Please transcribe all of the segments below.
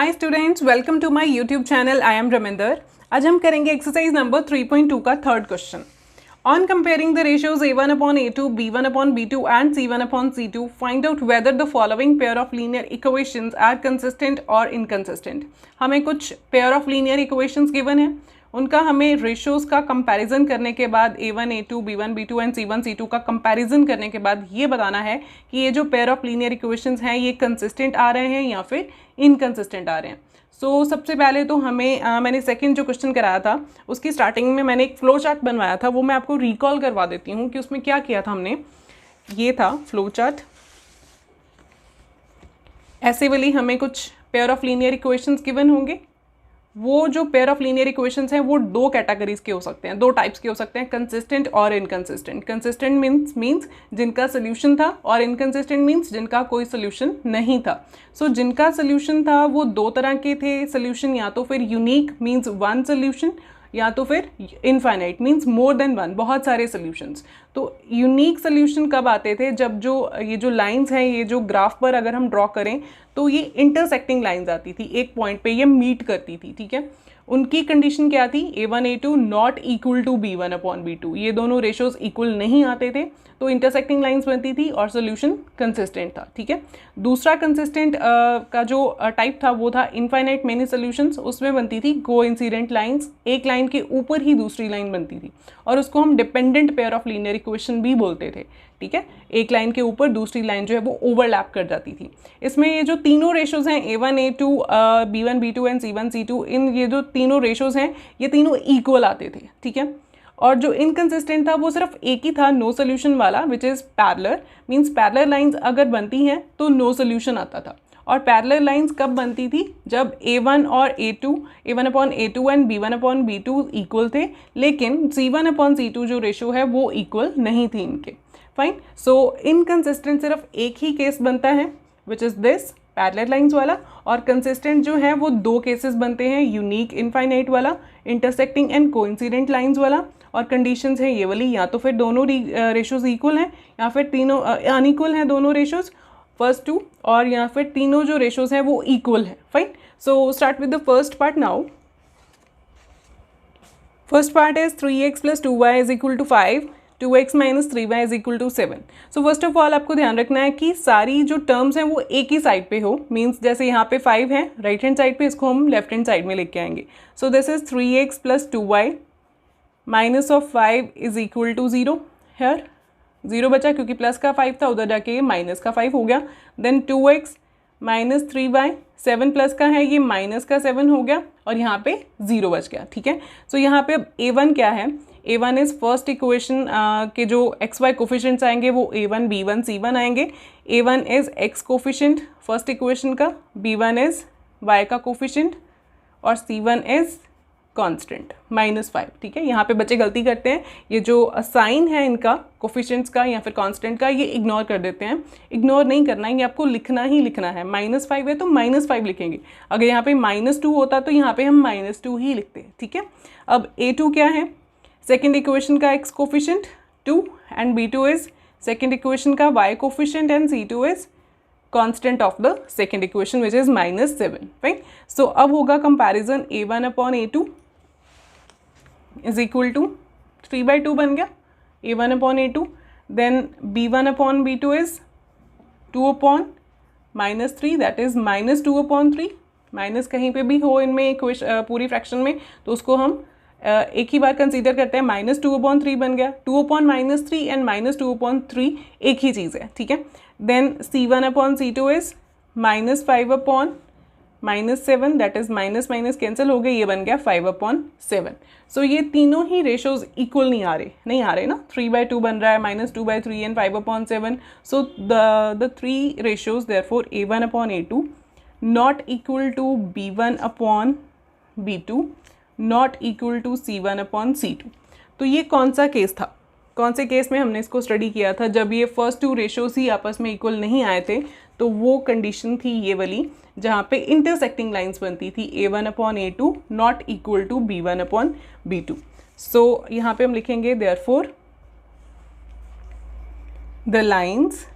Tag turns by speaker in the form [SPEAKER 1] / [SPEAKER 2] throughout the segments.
[SPEAKER 1] Hi students, welcome to my YouTube channel. I am Raminder. आज हम करेंगे एक्सरसाइज नंबर 3.2 का third question. On comparing the ratios a1/a2, b1/b2 and c1/c2, find out whether the following pair of linear equations are consistent और inconsistent. हमें कुछ pair of linear equations given है, उनका हमें रेशियोज का कंपैरिजन करने के बाद a1, a2, b1, b2 and c1, c2 का कंपैरिजन करने के बाद ये बताना है कि ये जो पेयर ऑफ लीनियर इक्वेशंस हैं ये कंसिस्टेंट आ रहे हैं या फिर इनकंसिस्टेंट आ रहे हैं। सबसे पहले तो हमें मैंने सेकंड जो क्वेश्चन कराया था उसकी स्टार्टिंग में मैंने एक फ्लो चार्ट बनवाया था, वो मैं आपको रिकॉल करवा देती हूँ कि उसमें क्या किया था हमने। ये था फ्लो चार्ट। ऐसे वाली हमें कुछ pair of linear equations given होंगे। वो जो पेयर ऑफ लीनियर इक्वेशंस हैं वो दो कैटेगरीज के हो सकते हैं, दो टाइप्स के हो सकते हैं, कंसिस्टेंट और इनकंसिस्टेंट। कंसिस्टेंट मीन्स जिनका सोल्यूशन था और इनकंसिस्टेंट मीन्स जिनका कोई सोल्यूशन नहीं था। जिनका सोल्यूशन था वो दो तरह के थे सोल्यूशन, या तो फिर यूनिक मीन्स वन सोल्यूशन, या तो फिर infinite means more than one, बहुत सारे सोल्यूशंस। तो यूनिक सोल्यूशन कब आते थे? जब ये जो लाइंस हैं, ये जो ग्राफ पर अगर हम ड्रॉ करें तो ये इंटरसेक्टिंग लाइंस आती थी, एक पॉइंट पे ये मीट करती थी, ठीक है। उनकी कंडीशन क्या थी? a1 a2 not equal to b1/b2, ये दोनों रेशोज इक्वल नहीं आते थे तो इंटरसेक्टिंग लाइंस बनती थी और सोल्यूशन कंसिस्टेंट था, ठीक है। दूसरा कंसिस्टेंट का जो टाइप था वो था इनफाइनाइट मेनी सोल्यूशंस। उसमें बनती थी कोइंसिडेंट लाइंस, एक लाइन के ऊपर ही दूसरी लाइन बनती थी और उसको हम dependent pair of linear equation भी बोलते थे, ठीक है। एक लाइन के ऊपर दूसरी लाइन जो है वो ओवरलैप कर जाती थी। इसमें ये जो तीनों रेशोज हैं a1 a2 b1 b2 and c1 c2, इन ये जो तीनों रेशोज हैं ये तीनों इक्वल आते थे, ठीक है। और जो इनकंसिस्टेंट था वो सिर्फ एक ही था, नो सोल्यूशन वाला, which is parallel. Means parallel lines अगर बनती हैं तो नो सोल्यूशन आता था। और पैरेलल लाइंस कब बनती थी? जब a1 और a2, a1/a2 and b1/b2 equal थे, लेकिन c1/c2 जो रेशो है वो इक्वल नहीं थी इनके। फाइन। इनकंसिस्टेंट सिर्फ एक ही केस बनता है, which is this parallel lines वाला। और कंसिस्टेंट जो है वो दो केसेस बनते हैं, यूनिक इनफाइनाइट वाला, इंटरसेक्टिंग एंड कोइंसिडेंट लाइंस वाला। और कंडीशंस हैं ये वाली, या तो फिर दोनों रेशोज इक्वल हैं या फिर तीनों अनइक्वल हैं दोनों रेशोज, फर्स्ट टू, और या फिर तीनों जो रेशोज हैं वो इक्वल है। Fine. Start with the first part now. First part is 3x + 2y = 5, 2x - 3y = 7। First of all आपको ध्यान रखना है कि सारी जो टर्म्स हैं वो एक ही साइड पे हो। मीन्स जैसे यहाँ पे 5 है राइट हैंड साइड पे, इसको हम लेफ्ट हैंड साइड में लेके आएंगे। This is 3x + 2y -5 = 0। Hair 0 बचा क्योंकि प्लस का 5 था, उधर जाके ये माइनस का 5 हो गया। देन 2x - 3y, 7 प्लस का है, ये माइनस का 7 हो गया और यहाँ पे 0 बच गया, ठीक है। यहाँ पे अब a1 क्या है? a1 इज फर्स्ट इक्वेशन के जो xy कोफिशिएंट्स आएंगे वो a1 b1 c1 आएंगे। a1 is x coefficient first equation का, b1 इज y का कोफिशिएंट और c1 इज कांस्टेंट -5, ठीक है। यहाँ पे बच्चे गलती करते हैं, ये जो साइन है इनका कोफिशिएंट्स का या फिर कांस्टेंट का, ये इग्नोर कर देते हैं। इग्नोर नहीं करना है, ये आपको लिखना ही लिखना है। -5 है तो -5 लिखेंगे। अगर यहाँ पे -2 होता तो यहाँ पे हम -2 ही लिखते हैं, ठीक है। अब a2 क्या है? सेकेंड इक्वेशन का x coefficient 2 and b2 is second equation का y coefficient and c2 is constant of the second equation which is -7। Right. अब होगा कंपैरिजन a1/a2 = 3/2 बन गया a1/a2। Then b1/b2 is 2/-3, that is -2/3। Minus कहीं पे भी हो इनमें पूरी फ्रैक्शन में तो उसको हम एक ही बार कंसीडर करते हैं, -2/3 बन गया। 2/-3 एंड -2/3 एक ही चीज़ है, ठीक है। Then c1/c2 is -5/-7, that is minus minus cancel हो गए, ये बन गया 5/7। ये तीनों ही रेशोज इक्वल नहीं आ रहे ना। 3/2 बन रहा है, -2/3 and 5/7। The three ratios therefore a1/a2 not equal to b1/b2 not equal to c1/c2। तो ये कौन सा केस था? कौन से केस में हमने इसको स्टडी किया था? जब ये फर्स्ट टू रेशोज ही आपस में इक्वल नहीं आए थे, तो वो कंडीशन थी ये वाली जहाँ पे इंटरसेक्टिंग लाइंस बनती थी a1/a2 not equal to b1/b2। यहाँ पे हम लिखेंगे therefore the lines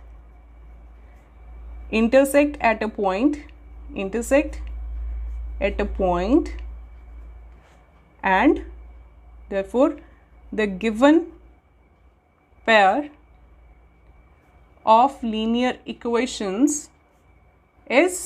[SPEAKER 1] intersect at a point at a point, and therefore the given pair of linear equations is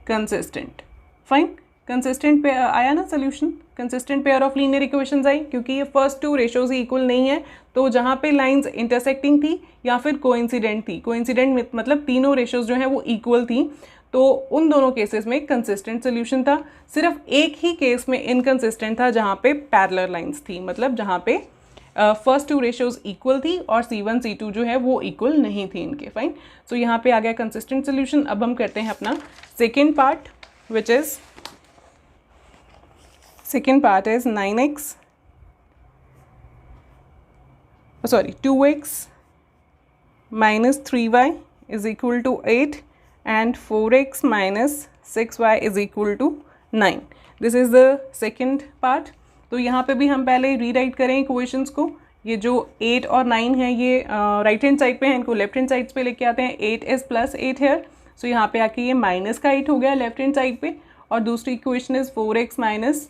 [SPEAKER 1] consistent. Fine, consistent pair आया ना solution, consistent pair of linear equations आई, क्योंकि ये first two ratios ही equal नहीं है, तो जहाँ पे लाइंस इंटरसेक्टिंग थी या फिर कोइंसिडेंट थी, कोइंसिडेंट मतलब तीनों रेशोज जो हैं वो इक्वल थी, तो उन दोनों केसेस में कंसिस्टेंट सोल्यूशन था। सिर्फ एक ही केस में इनकंसिस्टेंट था जहाँ पे पैरेलल लाइंस थी, मतलब जहाँ पे फर्स्ट टू रेशोज इक्वल थी और C1 C2 जो है वो इक्वल नहीं थी इनके। फाइन, सो यहाँ पे आ गया कंसिस्टेंट सोल्यूशन। अब हम करते हैं अपना second part, which is second part is 2x minus 3y is equal to 8 and 4x minus 6y is equal to 9. This is the second part. तो यहाँ पे भी हम पहले रीराइट करें इक्वेशंस को। ये जो 8 और 9 है ये राइट हैंड साइड पे है, इनको लेफ्ट हैंड साइड पे लेके आते हैं। 8 इज प्लस 8 है, सो यहाँ पे आके ये माइनस का 8 हो गया लेफ्ट हैंड साइड पे, और दूसरी equation is 4x minus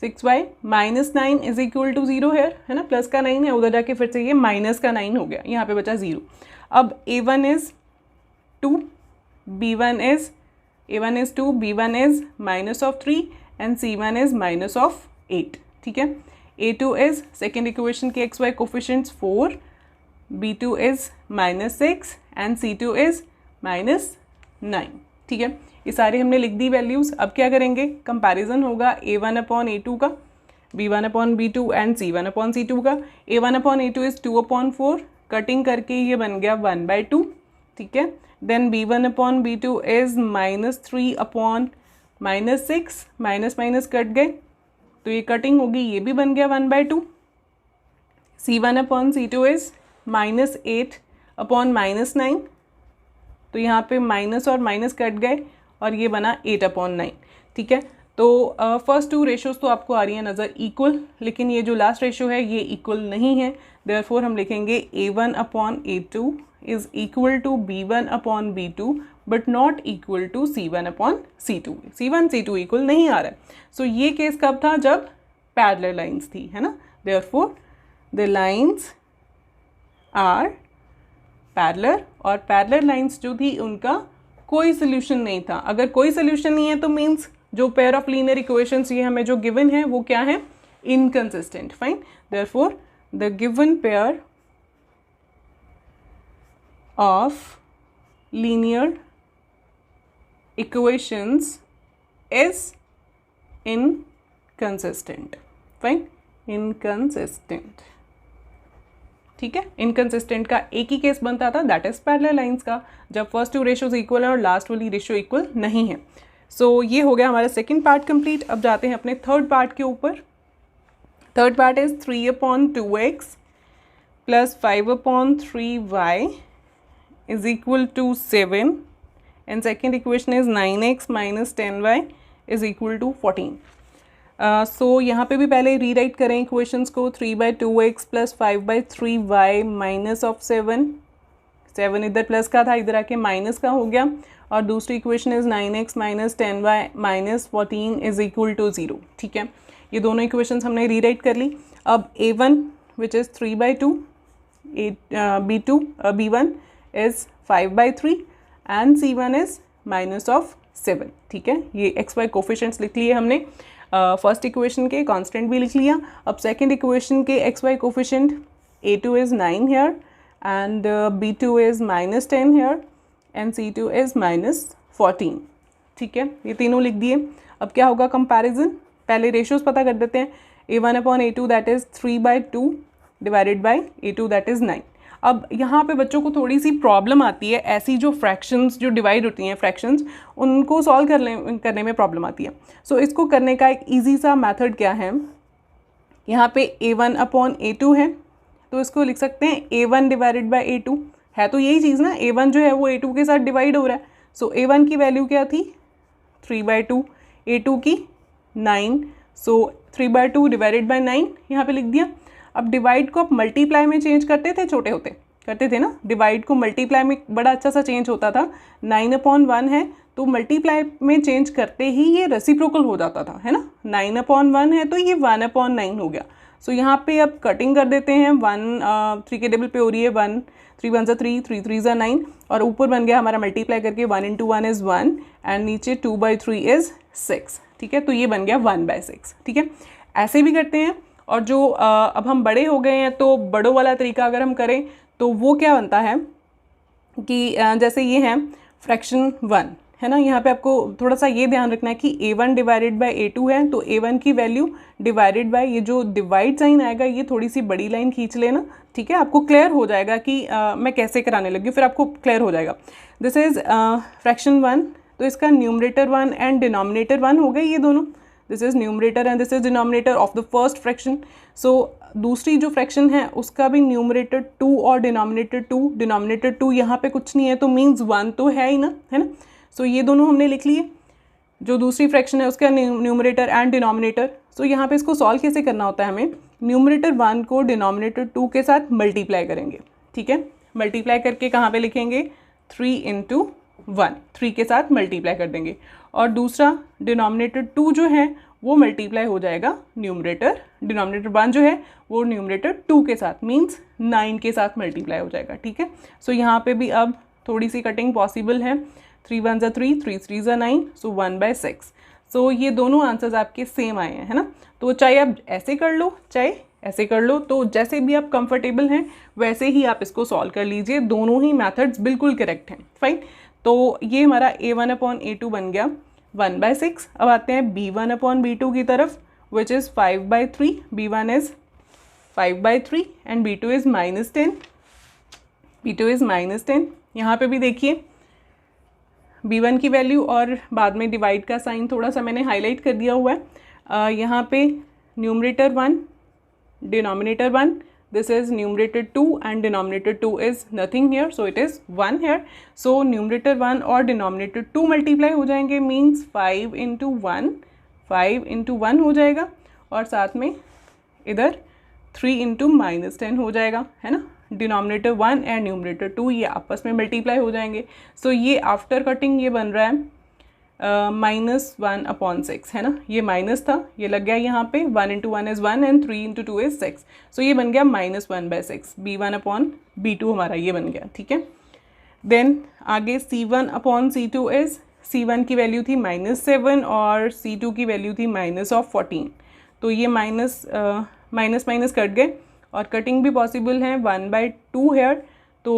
[SPEAKER 1] 6y minus 9 is equal to 0 है ना, प्लस का 9 है, उधर जाके फिर से ये माइनस का 9 हो गया, यहाँ पे बचा 0। अब a1 is 2, b1 is 2, b1 is minus of 3 and c1 is minus of 8। ठीक है, a2 इज सेकेंड इक्वेशन के xy coefficients 4, b2 is minus 6 and c2 is minus 9। ठीक है, ये सारे हमने लिख दी वैल्यूज़। अब क्या करेंगे, कंपैरिजन होगा a1 अपॉन a2 का, b1 upon b2 and c1 upon c2 का। a1 upon a2 is 2 upon 4, cutting करके ये बन गया 1/2। ठीक है, then b1 upon b2 is minus 3 upon minus 6, minus minus cut गए तो ये कटिंग होगी, ये भी बन गया 1/2। c1 upon c2 is minus 8 upon minus 9, तो यहाँ पे माइनस और माइनस कट गए और ये बना 8 अपॉन 9। ठीक है, तो फर्स्ट टू रेशोज तो आपको आ रही है नज़र इक्वल, लेकिन ये जो लास्ट रेशो है ये इक्वल नहीं है, देयरफॉर हम लिखेंगे a1 upon a2 is equal to b1 upon b2 but not equal to c1 upon c2। c1 c2 equal नहीं आ रहा है। सो ये केस कब था, जब पैरेलल लाइंस थी, है ना, therefore the lines are parallel, और पैरेलल लाइंस जो थी उनका कोई सोल्यूशन नहीं था। अगर कोई सोल्यूशन नहीं है तो मीन्स जो पेयर ऑफ लीनियर इक्वेशंस ये हमें जो गिवन है वो क्या है, inconsistent. Fine, therefore the given pair of linear equations is inconsistent. Fine, inconsistent. ठीक है, इनकंसिस्टेंट का एक ही केस बनता था, दैट इज पैरेलल लाइंस का, जब फर्स्ट टू रेशोज इक्वल है और लास्ट वाली रेशो इक्वल नहीं है। सो ये हो गया हमारा सेकंड पार्ट कंप्लीट। अब जाते हैं अपने थर्ड पार्ट के ऊपर। Third part is 3 upon 2x plus 5 upon 3y is equal to 7 and second equation is 9x minus 10y is equal to 14। So यहाँ पे भी पहले रीराइट करें इक्वेशंस को। 3/2x plus 5/3y minus of 7 इधर plus का था, इधर आके माइनस का हो गया, और दूसरी equation is 9x minus 10y minus 14 is equal to 0। ठीक है, ये दोनों इक्वेशंस हमने रीराइट कर ली। अब a1 which is 3/2, b1 is 5/3 and c1 is minus of 7। ठीक है, ये xy कोफिशिएंट्स लिख लिए हमने। फर्स्ट इक्वेशन के कांस्टेंट भी लिख लिया। अब सेकंड इक्वेशन के xy coefficient a2 is 9 here and b2 is minus 10 here and c2 is minus 14। ठीक है, ये तीनों लिख दिए। अब क्या होगा कंपैरिजन, पहले रेशियोज पता कर देते हैं। a1 upon a2 that is 3/2 divided by a2 that is 9। अब यहाँ पे बच्चों को थोड़ी सी प्रॉब्लम आती है, ऐसी जो फ्रैक्शंस जो डिवाइड होती हैं फ्रैक्शंस, उनको सॉल्व करने में प्रॉब्लम आती है। सो इसको करने का एक इजी सा मेथड क्या है, यहाँ पे a1 अपॉन a2 है तो इसको लिख सकते हैं a1 डिवाइडेड बाई a2, है तो यही चीज़ ना, a1 जो है वो a2 के साथ डिवाइड हो रहा है। सो a1 की वैल्यू क्या थी 3/2, a2 की 9, सो 3/2 डिवाइडेड बाई 9 यहाँ पे लिख दिया। अब डिवाइड को आप मल्टीप्लाई में चेंज करते थे, छोटे होते करते थे ना, डिवाइड को मल्टीप्लाई में बड़ा अच्छा सा चेंज होता था। 9/1 है तो मल्टीप्लाई में चेंज करते ही ये रेसिप्रोकल हो जाता था, है ना। 9/1 है तो ये 1/9 हो गया। सो यहाँ पे अब कटिंग कर देते हैं, 1 3 के टेबल पे हो रही है 1, 3 1 ज़ा 3, 3 3 ज़ा 9, और ऊपर बन गया हमारा मल्टीप्लाई करके 1 × 1 इज़ 1 एंड नीचे 2/3 इज़ 6, ठीक है। तो ये बन गया 1/6, ठीक है। ऐसे भी करते हैं। और जो अब हम बड़े हो गए हैं तो बड़ों वाला तरीका अगर हम करें तो वो क्या बनता है कि जैसे ये है फ्रैक्शन 1, है ना। यहाँ पे आपको थोड़ा सा ये ध्यान रखना है कि a1 डिवाइडेड बाय a2 है, तो a1 की वैल्यू डिवाइडेड बाय ये जो डिवाइड साइन आएगा ये थोड़ी सी बड़ी लाइन खींच लेना, ठीक है। आपको क्लियर हो जाएगा कि मैं कैसे कराने लगी हूँ, फिर आपको क्लियर हो जाएगा। दिस इज़ फ्रैक्शन 1, तो इसका न्यूमरेटर 1 एंड डिनोमिनेटर 1 हो गए ये दोनों। This is numerator and this is denominator of the first fraction. So दूसरी जो फ्रैक्शन है उसका भी न्यूमरेटर 2 और डिनोमिनेटर 2, डिनोमिनेटर 2 यहाँ पे कुछ नहीं है तो मीन्स 1 तो है ही ना, है ना। सो ये दोनों हमने लिख लिए। जो दूसरी फ्रैक्शन है उसका न्यूमरेटर एंड डिनोमिनेटर। सो यहाँ पे इसको सॉल्व कैसे करना होता है हमें, न्यूमरेटर 1 को डिनोमिनेटर 2 के साथ मल्टीप्लाई करेंगे, ठीक है। मल्टीप्लाई करके कहाँ पे लिखेंगे, 3 × 1, 3 के साथ मल्टीप्लाई कर देंगे, और दूसरा डिनोमिनेटर 2 जो है वो मल्टीप्लाई हो जाएगा डिनोमिनेटर 1 जो है वो न्यूमरेटर 2 के साथ मीन्स 9 के साथ मल्टीप्लाई हो जाएगा, ठीक है। सो यहाँ पे भी अब थोड़ी सी कटिंग पॉसिबल है, 3 1 ज़ा 3, 3 3 ज़ा 9, सो 1/6। सो ये दोनों आंसर्स आपके सेम आए हैं, है ना। तो चाहे आप ऐसे कर लो चाहे ऐसे कर लो, तो जैसे भी आप कंफर्टेबल हैं वैसे ही आप इसको सॉल्व कर लीजिए, दोनों ही मेथड्स बिल्कुल करेक्ट हैं, फाइन। तो ये हमारा a1/a2 बन गया 1/6। अब आते हैं b1/b2 की तरफ, which is 5/3, b1 is 5/3 and b2 is -10। यहाँ पे भी देखिए b1 की वैल्यू और बाद में डिवाइड का साइन थोड़ा सा मैंने हाईलाइट कर दिया हुआ है। यहाँ पे numerator 1, denominator 1, this is numerator 2 and denominator 2 is nothing here, so it is 1 here. So numerator 1 और denominator 2 multiply हो जाएंगे, means 5 × 1, 5 × 1 हो जाएगा, और साथ में इधर 3 × -10 हो जाएगा, है ना। डिनोमिनेटर 1 एंड न्यूमरेटर 2 ये आपस में मल्टीप्लाई हो जाएंगे। सो ये आफ्टर कटिंग ये बन रहा है -1/6, है ना। ये माइनस था, ये लग गया यहाँ पे, 1 × 1 इज़ 1 एंड 3 × 2 इज़ 6। सो ये बन गया -1/6, b1/b2 हमारा ये बन गया, ठीक है। देन आगे c1/c2 इज़, c1 की वैल्यू थी -7 और c2 की वैल्यू थी -14। तो ये माइनस कट गए और कटिंग भी पॉसिबल है 1/2 हेयर। तो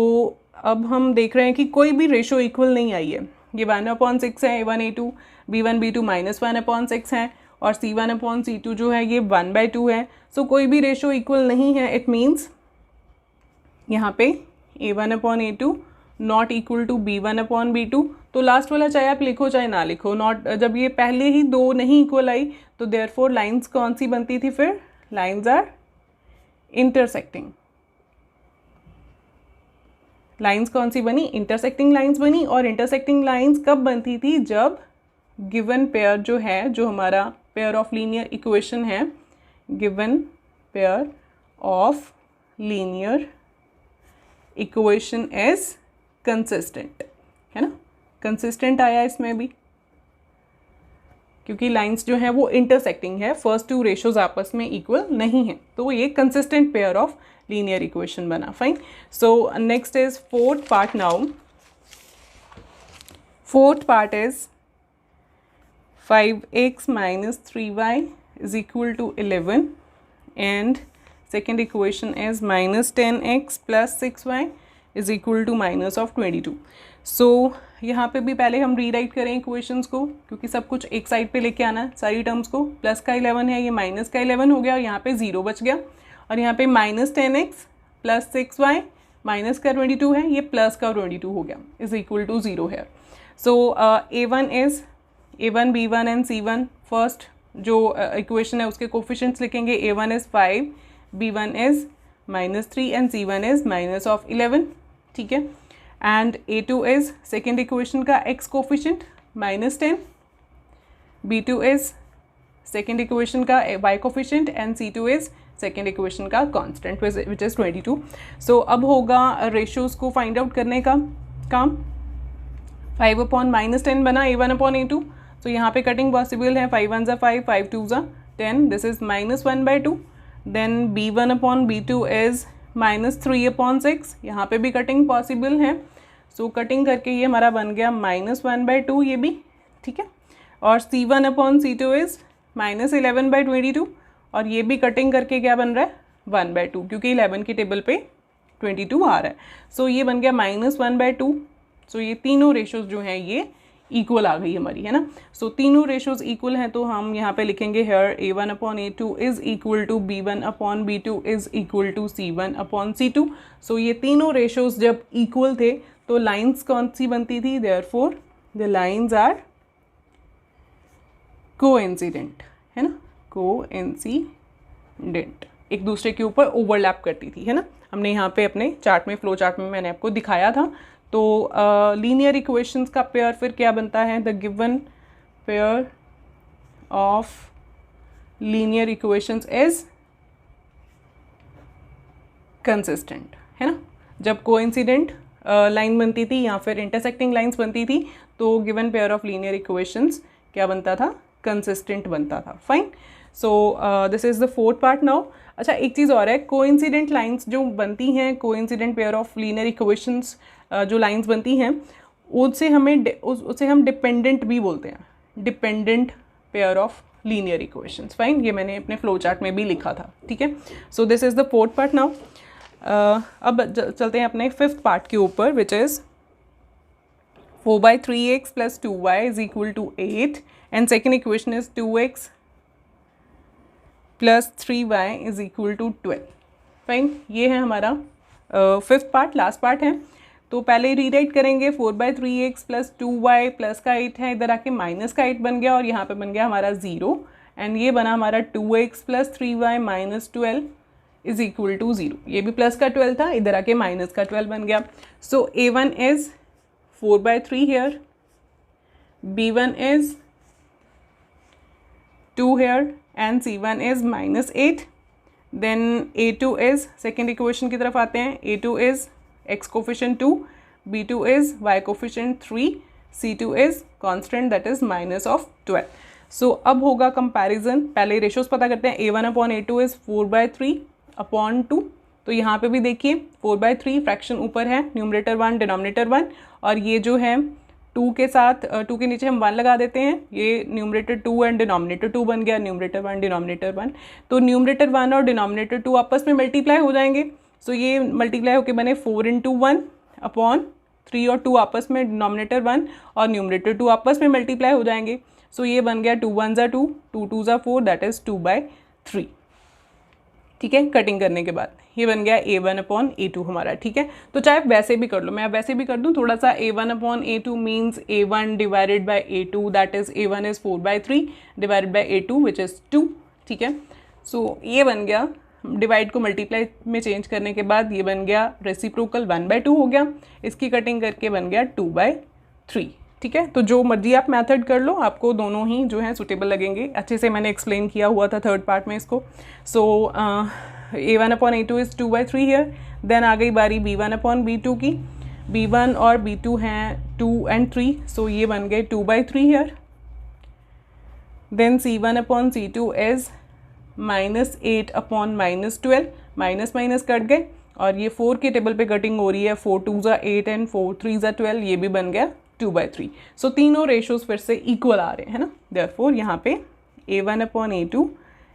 [SPEAKER 1] अब हम देख रहे हैं कि कोई भी रेशो इक्वल नहीं आई है। ये 1/6 है a1 a2, b1 b2 -1/6 है, और c1/c2 जो है ये 1/2 है। सो कोई भी रेशो इक्वल नहीं है, इट मीन्स यहाँ पे a1/a2 not equal to b1/b2। तो लास्ट वाला चाहे आप लिखो चाहे ना लिखो, नॉट, जब ये पहले ही दो नहीं इक्वल आई तो देयरफॉर लाइंस कौन सी बनती थी, फिर लाइंस आर इंटरसेक्टिंग। लाइंस कौन सी बनी, इंटरसेक्टिंग लाइंस बनी। और इंटरसेक्टिंग लाइंस कब बनती थी, जब गिवन पेयर जो है, जो हमारा पेयर ऑफ लीनियर इक्वेशन है, given pair of linear equation is consistent, है ना। कंसिस्टेंट आया इसमें भी, क्योंकि लाइंस जो है वो इंटरसेक्टिंग है, फर्स्ट टू रेशोज आपस में इक्वल नहीं है, तो ये consistent pair of linear equation बना, fine. So next is fourth part now. Fourth part is 5x - 3y is equal to 11 and second equation is -10x + 6y is equal to -22। सो यहाँ पे भी पहले हम रीराइट करें इक्वेशंस को, क्योंकि सब कुछ एक साइड पे लेके आना है सारी टर्म्स को। प्लस का 11 है, ये माइनस का 11 हो गया और यहाँ पे 0 बच गया, और यहाँ पे -10x + 6y माइनस का 22 है, ये प्लस का 22 हो गया, इज इक्वल टू 0 है। सो a1 is a1 b1 and c1, first जो इक्वेशन है उसके कोफिशिएंट्स लिखेंगे। a1 is 5, b1 is -3 and c1 is -11, ठीक है। And a2 is second equation का x coefficient -10, b2 is second equation का y coefficient and c2 is second equation का constant which is 22। सो अब होगा रेशोज़ को फाइंड आउट करने का काम। 5 अपॉन -10 बना A1 अपॉन A2, तो यहाँ पे कटिंग पॉसिबल है, 5 1 ज़ा 5, 5 2 ज़ा 10, this is -1/2. Then B1 upon B2 is -3 upon 6, यहाँ पे भी कटिंग पॉसिबल है, सो कटिंग करके ये हमारा बन गया -1/2 ये भी, ठीक है. और C1 अपॉन C2 इज़ -11/22, और ये भी कटिंग करके क्या बन रहा है 1/2, क्योंकि 11 की टेबल पे 22 आ रहा है, सो ये बन गया -1/2. सो ये तीनों रेशोज़ जो हैं ये इक्वल आ गई हमारी, है ना. सो तीनों रेशोज़ इक्वल हैं, तो हम यहाँ पे लिखेंगे here A1 upon A2 is equal to B1 upon B2 is equal to C1 upon C2. So ये तीनों रेशोज़ जब इक्वल थे तो लाइन्स कौन सी बनती थी, therefore the lines are coincident, है ना, कोइंसिडेंट, एक दूसरे के ऊपर ओवरलैप करती थी, है ना. हमने यहाँ पे अपने चार्ट में, फ्लो चार्ट में मैंने आपको दिखाया था. तो लीनियर इक्वेशंस का पेयर फिर क्या बनता है, the given pair of linear equations is consistent, है ना. जब कोइंसिडेंट लाइन बनती थी या फिर इंटरसेक्टिंग लाइंस बनती थी तो given pair of linear equations क्या बनता था, कंसिस्टेंट बनता था. Fine. So this is the fourth part now. अच्छा, एक चीज़ और है, कोइंसिडेंट लाइंस जो बनती हैं, coincident pair of linear equations जो लाइंस बनती हैं उससे हम डिपेंडेंट भी बोलते हैं, dependent pair of linear equations. Fine, ये मैंने अपने फ्लो चार्ट में भी लिखा था, ठीक है. So this is the fourth part now. अब चलते हैं अपने फिफ्थ पार्ट के ऊपर, which is 4/3x plus 2y is equal to 8, and second equation is 2x plus 3y is equal to 12. Fine, ये है हमारा फिफ्थ पार्ट, लास्ट पार्ट है. तो पहले रीराइट करेंगे, 4/3x plus 2y प्लस का 8 है, इधर आके माइनस का 8 बन गया और यहाँ पे बन गया हमारा 0, एंड ये बना हमारा 2x plus 3y minus 12 is equal to 0. ये भी प्लस का 12 था, इधर आके माइनस का 12 बन गया. सो A1 is 4/3 here, B1 is 2 here, and C1 is -8. Then A2 is, second equation की तरफ आते हैं, A2 is x coefficient 2, B2 is y coefficient 3, C2 is constant that is minus of 12. So अब होगा comparison, पहले ratios पता करते हैं. A1 upon A2 is 4/3 upon 2. तो यहाँ पे भी देखिए 4/3 फ्रैक्शन ऊपर है, न्यूमरेटर 1 डिनोमिनेटर 1, और ये जो है 2 के साथ 2 के नीचे हम 1 लगा देते हैं, ये न्यूमरेटर 2 एंड डिनोमिनेटर 2 बन गया, न्यूमरेटर 1 डिनोमिनेटर 1. तो न्यूमरेटर 1 और डिनोमिनेटर 2 आपस में मल्टीप्लाई हो जाएंगे. सो ये मल्टीप्लाई होकर बने 4 × 1 अपॉन 3 और 2 आपस में डिनोमिनेटर 1 और न्यूमरेटर 2 आपस में मल्टीप्लाई हो जाएंगे. सो ये बन गया 2 1 ज़ा 2, 2 2 ज़ा 4, दैट इज़ 2/3. ठीक है, कटिंग करने के बाद ये बन गया A1 अपॉन A2 हमारा. ठीक है, तो चाहे वैसे भी कर लो, मैं वैसे भी कर दूँ थोड़ा सा. A1 upon A2 means A1 divided by A2, that is A1 is 4/3 divided by A2 which is 2. ठीक है, सो ये बन गया, डिवाइड को मल्टीप्लाई में चेंज करने के बाद ये बन गया रेसिप्रोकल 1/2 हो गया. इसकी कटिंग करके बन गया 2/3. ठीक है, तो जो मर्जी आप मेथड कर लो, आपको दोनों ही जो है सुटेबल लगेंगे. अच्छे से मैंने एक्सप्लेन किया हुआ था थर्ड पार्ट में इसको. So A1 upon A2 is 2/3 here. Then आ गई बारी B1 अपॉन B2 की. B1 और B2 हैं 2 and 3, सो ये बन गए 2/3 here. Then C1 upon C2 is -8 upon -12, minus minus cut गए और ये 4 के टेबल पे कटिंग हो रही है. 4 2 ज़ा 8 एंड 4 3 ज़ा 12, ये भी बन गया 2/3. सो तीनों रेशोज़ फिर से इक्वल आ रहे हैं ना. देयरफॉर यहाँ पे A1 upon A2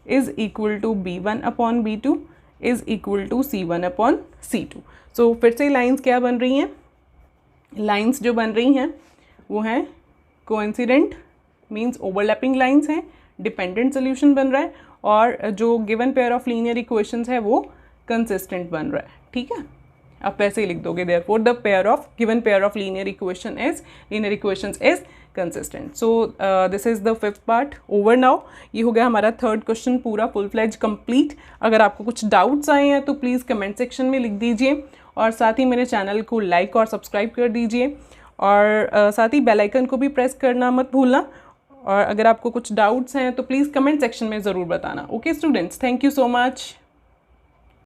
[SPEAKER 1] is equal to B1 upon B2 is equal to C1 upon C2. So फिर से लाइंस क्या बन रही हैं, लाइंस जो बन रही हैं वो हैं कोइंसिडेंट, मीन्स ओवरलैपिंग लाइंस हैं, डिपेंडेंट सोल्यूशन बन रहा है, और जो given pair of linear equations है वो कंसिस्टेंट बन रहा है. ठीक है, आप वैसे ही लिख दोगे, therefore the pair of given pair of linear equations is consistent. So this is the fifth part over now. ये हो गया हमारा थर्ड क्वेश्चन पूरा फुल फ्लेज कंप्लीट. अगर आपको कुछ डाउट्स आए हैं तो प्लीज़ कमेंट सेक्शन में लिख दीजिए, और साथ ही मेरे चैनल को लाइक और सब्सक्राइब कर दीजिए, और साथ ही बेल आइकन को भी प्रेस करना मत भूलना. और अगर आपको कुछ डाउट्स हैं तो प्लीज़ कमेंट सेक्शन में ज़रूर बताना. Okay students, thank you so much.